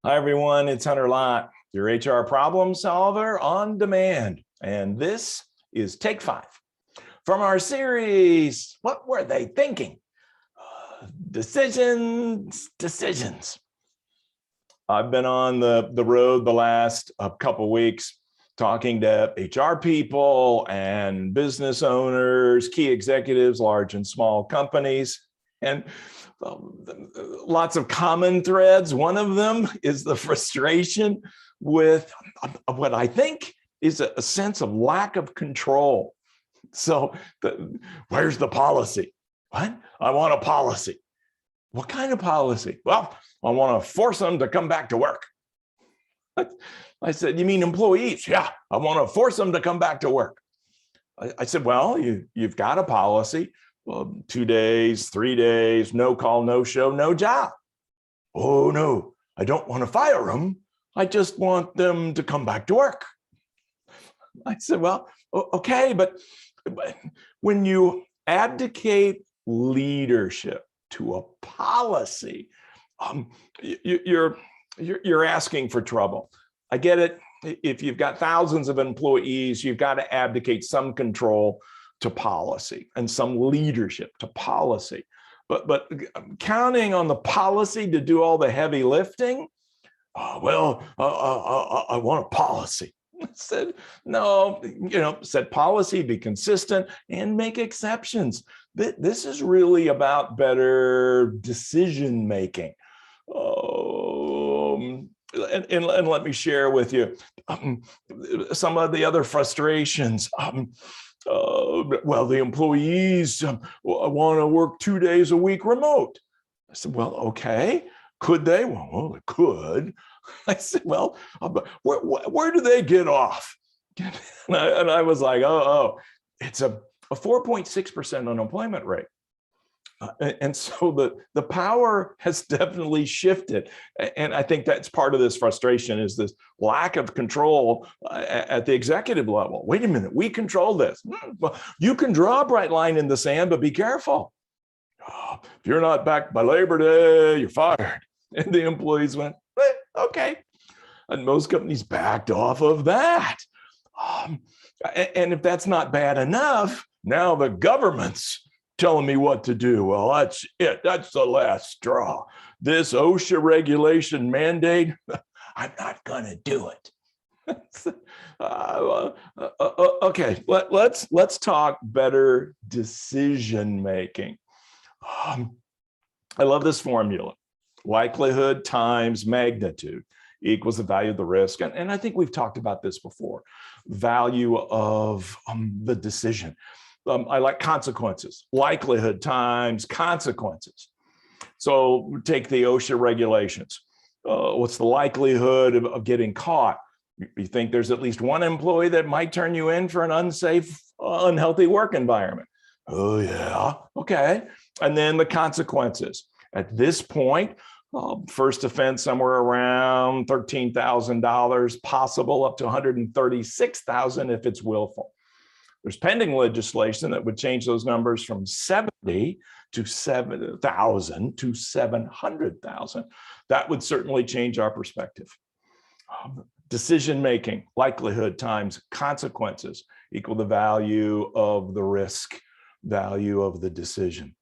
Hi, everyone. It's Hunter Lott, your HR problem solver on demand. And this is Take 5 from our series, What Were They Thinking? Decisions. I've been on the road the last couple weeks talking to HR people and business owners, key executives, large and small companies, and lots of common threads. One of them is the frustration with what I think is a sense of lack of control. So where's the policy? What? I want a policy. What kind of policy? Well, I want to force them to come back to work. I said, you mean employees? Yeah, I want to force them to come back to work. I said, well, you've got a policy. 2 days, 3 days, no call, no show, no job. Oh, no, I don't want to fire them. I just want them to come back to work. I said, well, okay, but when you abdicate leadership to a policy, you're asking for trouble. I get it. If you've got thousands of employees, you've got to abdicate some control to policy and some leadership to policy. But counting on the policy to do all the heavy lifting, I want a policy. I said, no, said policy, be consistent and make exceptions. This is really about better decision making. And let me share with you some of the other frustrations. Well, the employees want to work 2 days a week remote. I said, well, okay. Could they? Well, they could. I said, well, where do they get off? And I was like, it's a 4.6% unemployment rate. And so the power has definitely shifted. And I think that's part of this frustration, is this lack of control at the executive level. Wait a minute, we control this. Well, you can draw a bright line in the sand, but be careful. If you're not back by Labor Day, you're fired. And the employees went, okay. And most companies backed off of that. And if that's not bad enough, now the government's telling me what to do. Well, that's it. That's the last straw. This OSHA regulation mandate, I'm not going to do it. Okay, let's talk better decision making. I love this formula. Likelihood times magnitude equals the value of the risk. And I think we've talked about this before. Value of the decision. I like consequences. Likelihood times consequences. So take the OSHA regulations. What's the likelihood of getting caught? You think there's at least one employee that might turn you in for an unsafe, unhealthy work environment? Oh, yeah. Okay. And then the consequences. At this point, first offense somewhere around $13,000, possible up to $136,000 if it's willful. There's pending legislation that would change those numbers from 70 to 7,000 to 700,000. That would certainly change our perspective. Decision-making, likelihood times consequences equal the value of the risk, value of the decision.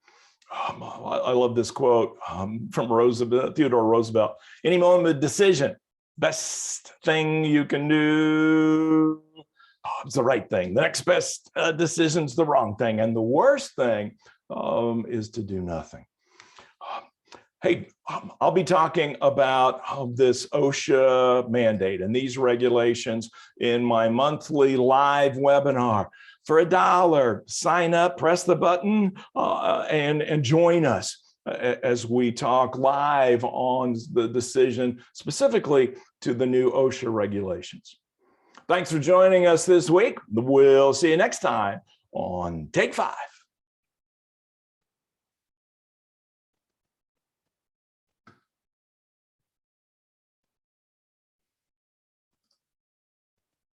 I love this quote from Theodore Roosevelt. Any moment of decision, best thing you can do, it's the right thing. The next best decision's the wrong thing. And the worst thing is to do nothing. Hey, I'll be talking about this OSHA mandate and these regulations in my monthly live webinar. For $1, sign up, press the button, and join us as we talk live on the decision specifically to the new OSHA regulations. Thanks for joining us this week. We'll see you next time on Take 5.